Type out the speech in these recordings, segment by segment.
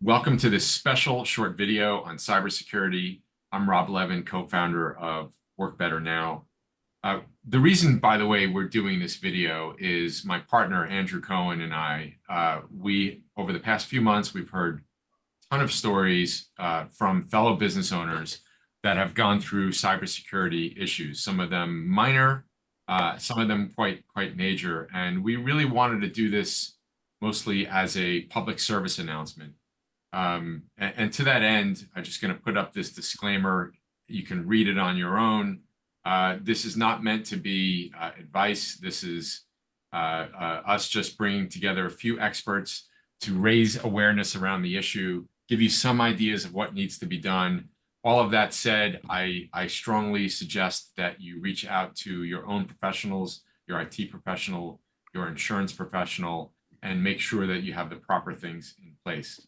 Welcome to this special short video on cybersecurity. I'm Rob Levin, co-founder of WorkBetterNow. The reason, by the way, we're doing this video is my partner, Andrew Cohen, and I, over the past few months, we've heard a ton of stories from fellow business owners that have gone through cybersecurity issues, some of them minor, some of them quite major. And we really wanted to do this mostly as a public service announcement. And to that end, I'm just going to put up this disclaimer. You can read it on your own. This is not meant to be advice. This is us just bringing together a few experts to raise awareness around the issue, give you some ideas of what needs to be done. All of that said, I strongly suggest that you reach out to your own professionals, your IT professional, your insurance professional, and make sure that you have the proper things in place.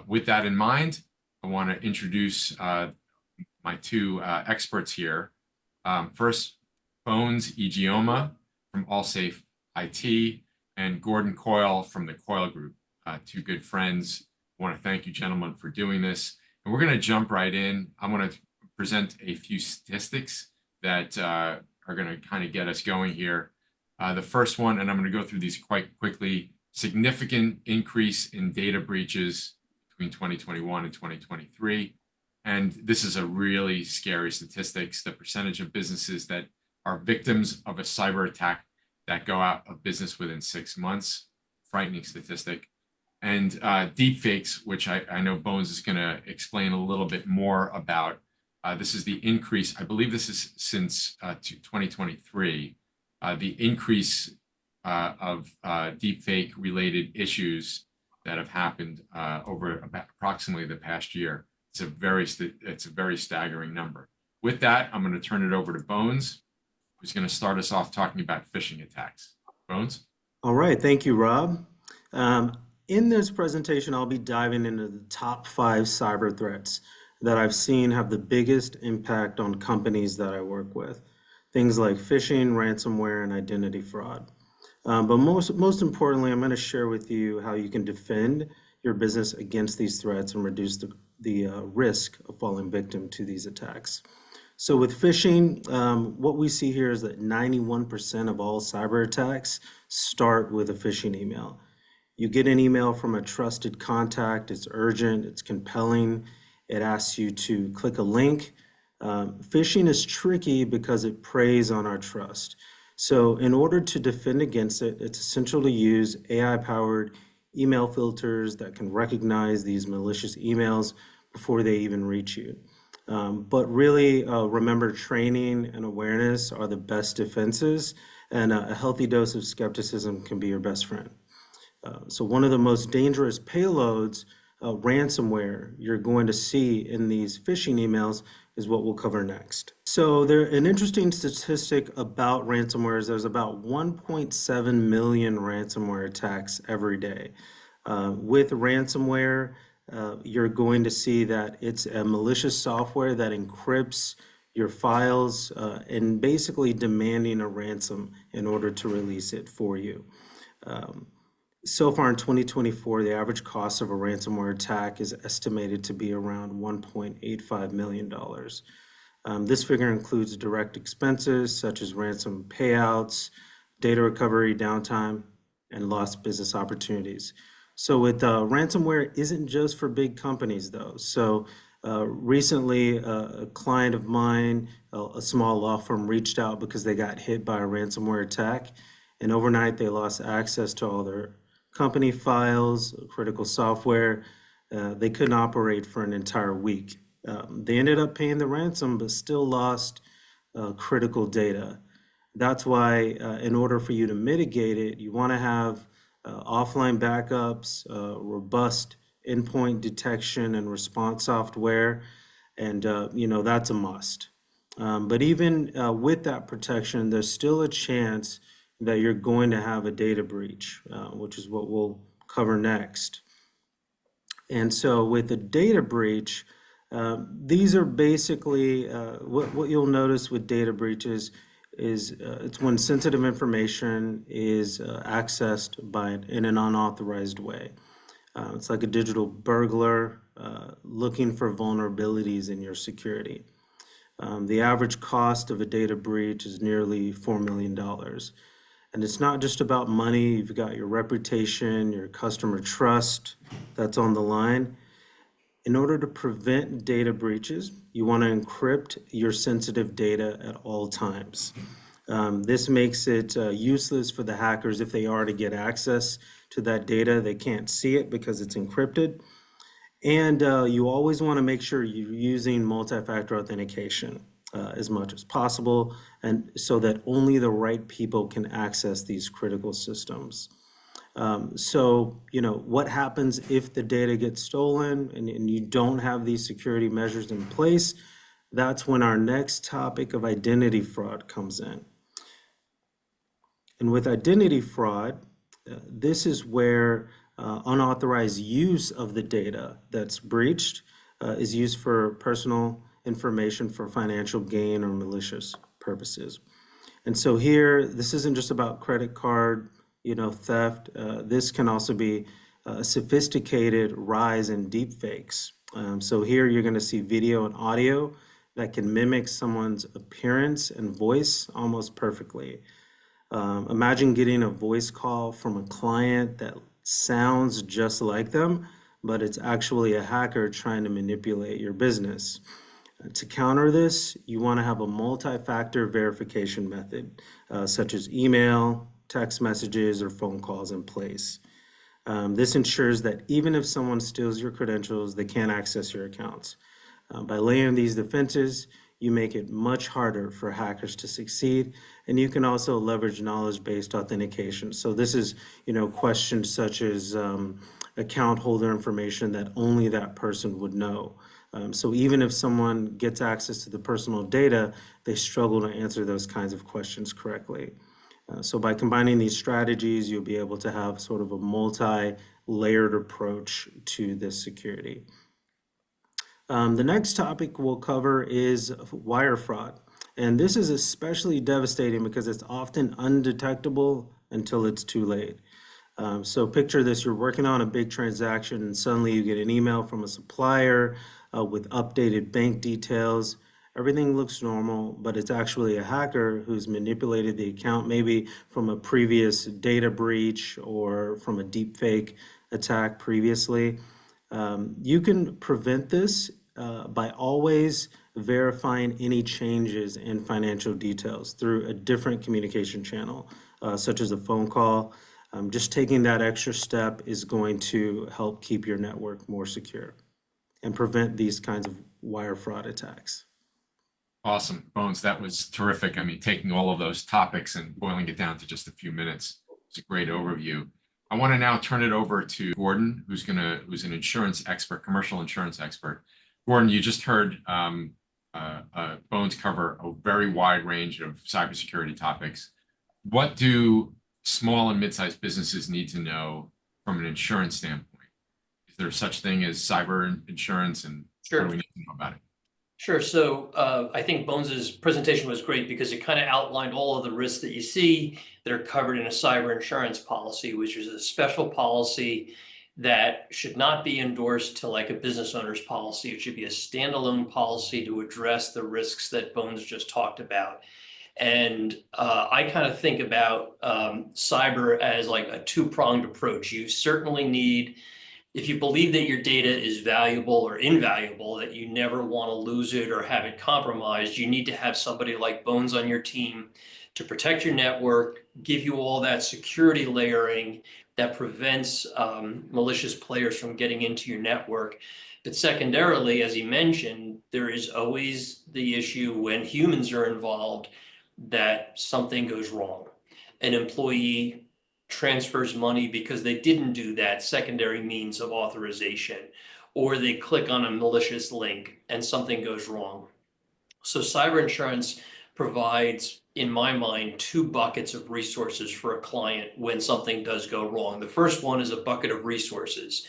With that in mind, I want to introduce my two experts here. First, Bones Ijeoma from AllSafe IT and Gordon Coyle from the Coyle Group, two good friends. I want to thank you, gentlemen, for doing this. And we're going to jump right in. I'm going to present a few statistics that are going to kind of get us going here. The first one, and I'm going to go through these quite quickly, significant increase in data breaches between 2021 and 2023. And this is a really scary statistics. The percentage of businesses that are victims of a cyber attack that go out of business within 6 months, frightening statistic. And deepfakes, which I know Bones is going to explain a little bit more about. This is the increase, I believe this is since 2023, the increase of deepfake related issues that have happened over approximately the past year. It's a very staggering number. With that, I'm going to turn it over to Bones, who's going to start us off talking about phishing attacks. Bones? All right, thank you, Rob. In this presentation, I'll be diving into the top 5 cyber threats that I've seen have the biggest impact on companies that I work with. Things like phishing, ransomware, and identity fraud. But most importantly, I'm going to share with you how you can defend your business against these threats and reduce the risk of falling victim to these attacks. So with phishing, what we see here is that 91% of all cyber attacks start with a phishing email. You get an email from a trusted contact, it's urgent, it's compelling, it asks you to click a link. Phishing is tricky because it preys on our trust. So in order to defend against it, it's essential to use AI-powered email filters that can recognize these malicious emails before they even reach you. But really, remember, training and awareness are the best defenses, and a healthy dose of skepticism can be your best friend. So one of the most dangerous payloads, ransomware, you're going to see in these phishing emails is what we'll cover next. So an interesting statistic about ransomware is there's about 1.7 million ransomware attacks every day. With ransomware, you're going to see that it's a malicious software that encrypts your files and basically demanding a ransom in order to release it for you. So far in 2024, the average cost of a ransomware attack is estimated to be around $1.85 million. This figure includes direct expenses such as ransom payouts, data recovery, downtime, and lost business opportunities. So with ransomware isn't just for big companies though. So recently, a client of mine, a small law firm, reached out because they got hit by a ransomware attack, and overnight they lost access to all their company files, critical software. They couldn't operate for an entire week. They ended up paying the ransom, but still lost critical data. That's why in order for you to mitigate it, you want to have offline backups, robust endpoint detection and response software, and that's a must. But even with that protection, there's still a chance that you're going to have a data breach, which is what we'll cover next. And so with a data breach, these are basically, what you'll notice with data breaches is it's when sensitive information is accessed in an unauthorized way. It's like a digital burglar looking for vulnerabilities in your security. The average cost of a data breach is nearly $4 million. And it's not just about money, you've got your reputation, your customer trust that's on the line. In order to prevent data breaches, you want to encrypt your sensitive data at all times. This makes it useless for the hackers if they are to get access to that data. They can't see it because it's encrypted. And you always want to make sure you're using multi-factor authentication as much as possible, and so that only the right people can access these critical systems. What happens if the data gets stolen and you don't have these security measures in place? That's when our next topic of identity fraud comes in. And with identity fraud, this is where unauthorized use of the data that's breached is used for personal information for financial gain or malicious purposes. And so here, this isn't just about credit card, theft. This can also be a sophisticated rise in deepfakes. So here you're going to see video and audio that can mimic someone's appearance and voice almost perfectly. Imagine getting a voice call from a client that sounds just like them, but it's actually a hacker trying to manipulate your business. To counter this, you want to have a multi-factor verification method, such as email, text messages, or phone calls in place. This ensures that even if someone steals your credentials, they can't access your accounts. By layering these defenses, you make it much harder for hackers to succeed, and you can also leverage knowledge-based authentication. So this is, questions such as account holder information that only that person would know. So even if someone gets access to the personal data, they struggle to answer those kinds of questions correctly. So by combining these strategies, you'll be able to have sort of a multi-layered approach to this security. The next topic we'll cover is wire fraud. And this is especially devastating because it's often undetectable until it's too late. So picture this, you're working on a big transaction and suddenly you get an email from a supplier with updated bank details. Everything looks normal, but it's actually a hacker who's manipulated the account, maybe from a previous data breach or from a deepfake attack previously. You can prevent this by always verifying any changes in financial details through a different communication channel, such as a phone call. Just taking that extra step is going to help keep your network more secure and prevent these kinds of wire fraud attacks. Awesome, Bones. That was terrific. I mean, taking all of those topics and boiling it down to just a few minutes. It's a great overview. I want to now turn it over to Gordon, who's an insurance expert, commercial insurance expert. Gordon, you just heard Bones cover a very wide range of cybersecurity topics. What do small and mid-sized businesses need to know from an insurance standpoint? Is there such thing as cyber insurance, and what do we need to know about it? Sure. So I think Bones's presentation was great because it kind of outlined all of the risks that you see that are covered in a cyber insurance policy, which is a special policy that should not be endorsed to like a business owner's policy. It should be a standalone policy to address the risks that Bones just talked about. And I kind of think about cyber as like a two-pronged approach. You certainly need, if you believe that your data is valuable or invaluable, that you never want to lose it or have it compromised, you need to have somebody like Bones on your team to protect your network, give you all that security layering that prevents malicious players from getting into your network. But secondarily, as he mentioned, there is always the issue when humans are involved that something goes wrong. An employee transfers money because they didn't do that secondary means of authorization, or they click on a malicious link and something goes wrong. So cyber insurance provides, in my mind, two buckets of resources for a client when something does go wrong. The first one is a bucket of resources.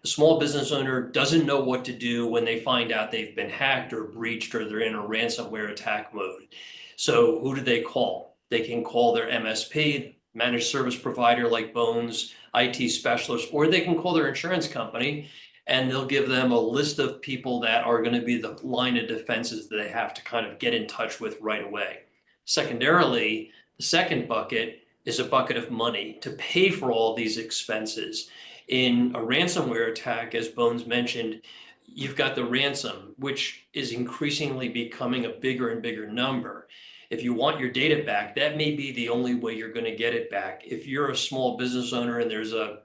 A small business owner doesn't know what to do when they find out they've been hacked or breached or they're in a ransomware attack mode. So who do they call? They can call their MSP. managed service provider like Bones, IT specialist, or they can call their insurance company and they'll give them a list of people that are going to be the line of defenses that they have to kind of get in touch with right away. Secondarily, the second bucket is a bucket of money to pay for all these expenses. In a ransomware attack, as Bones mentioned, you've got the ransom, which is increasingly becoming a bigger and bigger number. If you want your data back, that may be the only way you're going to get it back. If you're a small business owner and there's a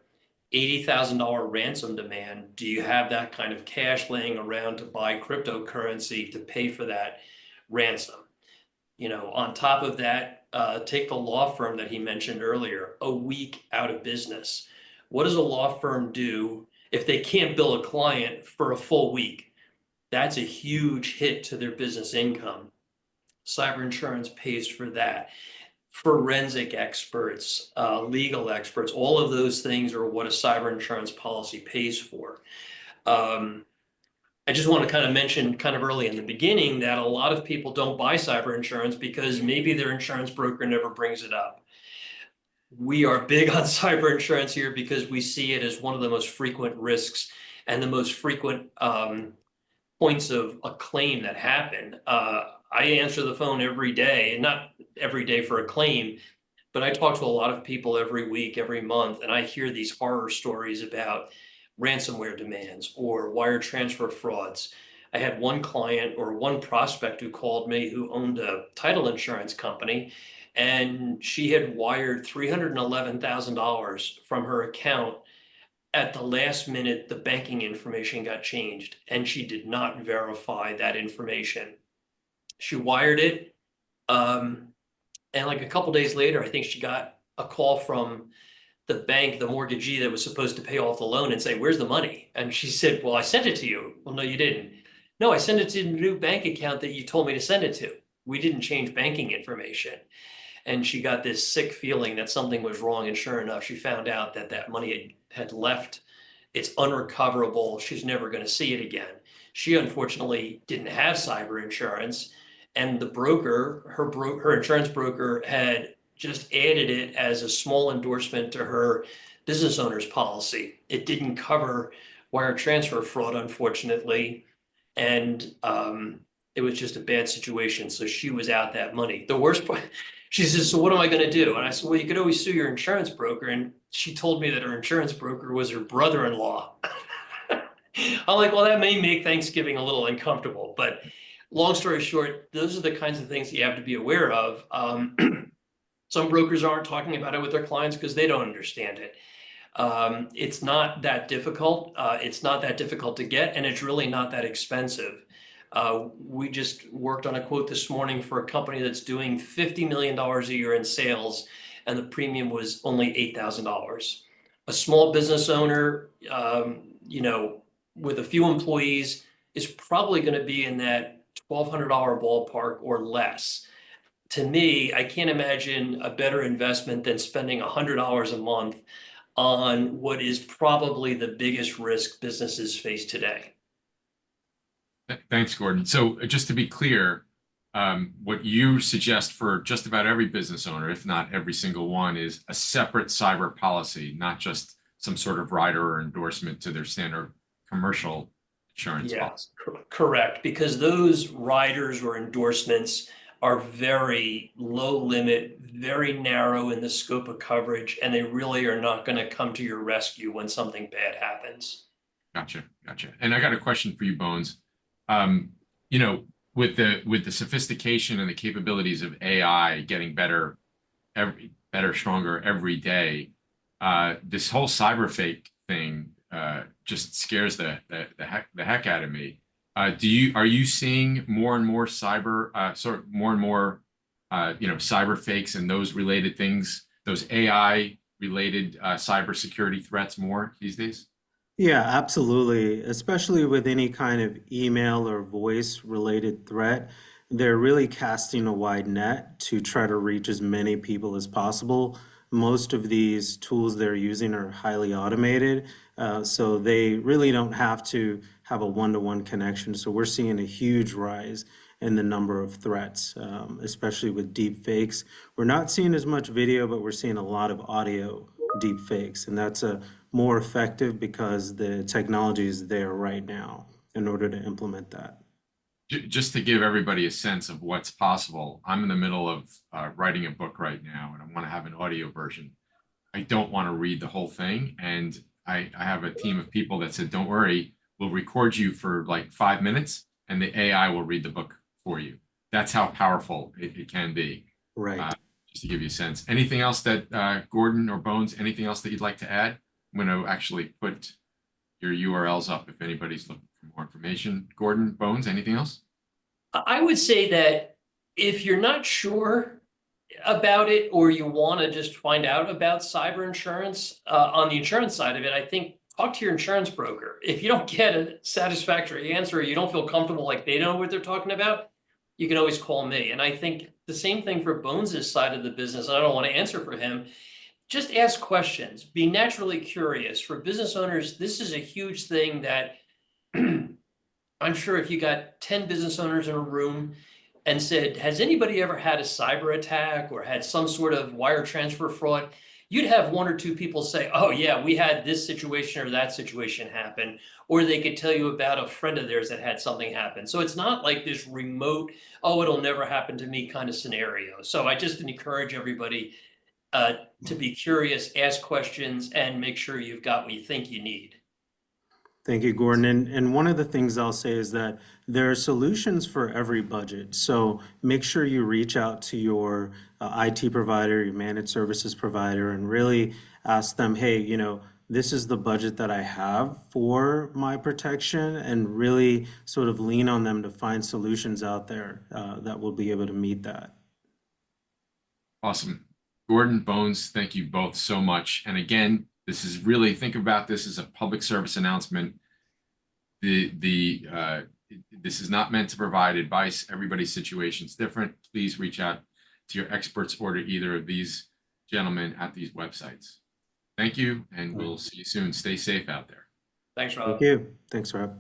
$80,000 ransom demand, do you have that kind of cash laying around to buy cryptocurrency to pay for that ransom? On top of that, take the law firm that he mentioned earlier, a week out of business. What does a law firm do if they can't bill a client for a full week? That's a huge hit to their business income. Cyber insurance pays for that. Forensic experts, legal experts, all of those things are what a cyber insurance policy pays for. I just want to kind of mention kind of early in the beginning that a lot of people don't buy cyber insurance because maybe their insurance broker never brings it up. We are big on cyber insurance here because we see it as one of the most frequent risks and the most frequent points of a claim that happen. I answer the phone every day, and not every day for a claim, but I talk to a lot of people every week, every month, and I hear these horror stories about ransomware demands or wire transfer frauds. I had one client or one prospect who called me who owned a title insurance company, and she had wired $311,000 from her account. At the last minute, the banking information got changed, and she did not verify that information. She wired it, and like a couple days later, I think she got a call from the bank, the mortgagee that was supposed to pay off the loan, and say, "Where's the money?" And she said, "Well, I sent it to you." "Well, no, you didn't." "No, I sent it to the new bank account that you told me to send it to. We didn't change banking information." And she got this sick feeling that something was wrong. And sure enough, she found out that that money had left. It's unrecoverable. She's never going to see it again. She unfortunately didn't have cyber insurance. And the broker, her insurance broker, had just added it as a small endorsement to her business owner's policy. It didn't cover wire transfer fraud, unfortunately. And it was just a bad situation. So she was out that money. The worst part, she says, "So what am I going to do?" And I said, "Well, you could always sue your insurance broker." And she told me that her insurance broker was her brother-in-law. I'm like, well, that may make Thanksgiving a little uncomfortable. But long story short, those are the kinds of things that you have to be aware of. Some brokers aren't talking about it with their clients because they don't understand it. It's not that difficult. It's not that difficult to get, and it's really not that expensive. We just worked on a quote this morning for a company that's doing $50 million a year in sales, and the premium was only $8,000. A small business owner, with a few employees, is probably going to be in that $1,200 ballpark or less. To me, I can't imagine a better investment than spending $100 a month on what is probably the biggest risk businesses face today. Thanks, Gordon. So just to be clear, what you suggest for just about every business owner, if not every single one, is a separate cyber policy, not just some sort of rider or endorsement to their standard commercial insurance policy. Correct. Because those riders or endorsements are very low limit, very narrow in the scope of coverage, and they really are not going to come to your rescue when something bad happens. Gotcha. And I got a question for you, Bones. With the sophistication and the capabilities of AI getting better, stronger every day, this whole cyber fake thing just scares the heck out of me. Are you seeing more and more cyber fakes and those related things, those AI related cybersecurity threats more these days? Yeah, absolutely. Especially with any kind of email or voice related threat, they're really casting a wide net to try to reach as many people as possible. Most of these tools they're using are highly automated, so they really don't have to have a one-to-one connection. So we're seeing a huge rise in the number of threats, especially with deep fakes. We're not seeing as much video, but we're seeing a lot of audio deep fakes, and that's more effective because the technology is there right now in order to implement that. Just to give everybody a sense of what's possible, I'm in the middle of writing a book right now, and I want to have an audio version. I don't want to read the whole thing, and I have a team of people that said, "Don't worry, we'll record you for like 5 minutes, and the AI will read the book for you." That's how powerful it can be. Right. Just to give you a sense. Anything else that Gordon or Bones? Anything else that you'd like to add? I'm going to actually put your URLs up if anybody's looking for more information. Gordon, Bones, anything else? I would say that if you're not sure about it, or you want to just find out about cyber insurance, on the insurance side of it, I think talk to your insurance broker. If you don't get a satisfactory answer, or you don't feel comfortable, like they know what they're talking about, you can always call me. And I think the same thing for Bones's side of the business. I don't want to answer for him. Just ask questions. Be naturally curious. For business owners, this is a huge thing that I'm sure if you got 10 business owners in a room and said, has anybody ever had a cyber attack or had some sort of wire transfer fraud? You'd have one or two people say, oh yeah, we had this situation or that situation happen. Or they could tell you about a friend of theirs that had something happen. So it's not like this remote, oh, it'll never happen to me kind of scenario. So I just encourage everybody to be curious, ask questions, and make sure you've got what you think you need. Thank you, Gordon. And one of the things I'll say is that there are solutions for every budget. So make sure you reach out to your IT provider, your managed services provider, and really ask them, hey, this is the budget that I have for my protection, and really sort of lean on them to find solutions out there that will be able to meet that. Awesome. Gordon, Bones, thank you both so much. And again, this is really, think about this as a public service announcement. This is not meant to provide advice. Everybody's situation is different. Please reach out to your experts or to either of these gentlemen at these websites. Thank you, and we'll see you soon. Stay safe out there. Thanks, Rob. Thank you. Thanks, Rob.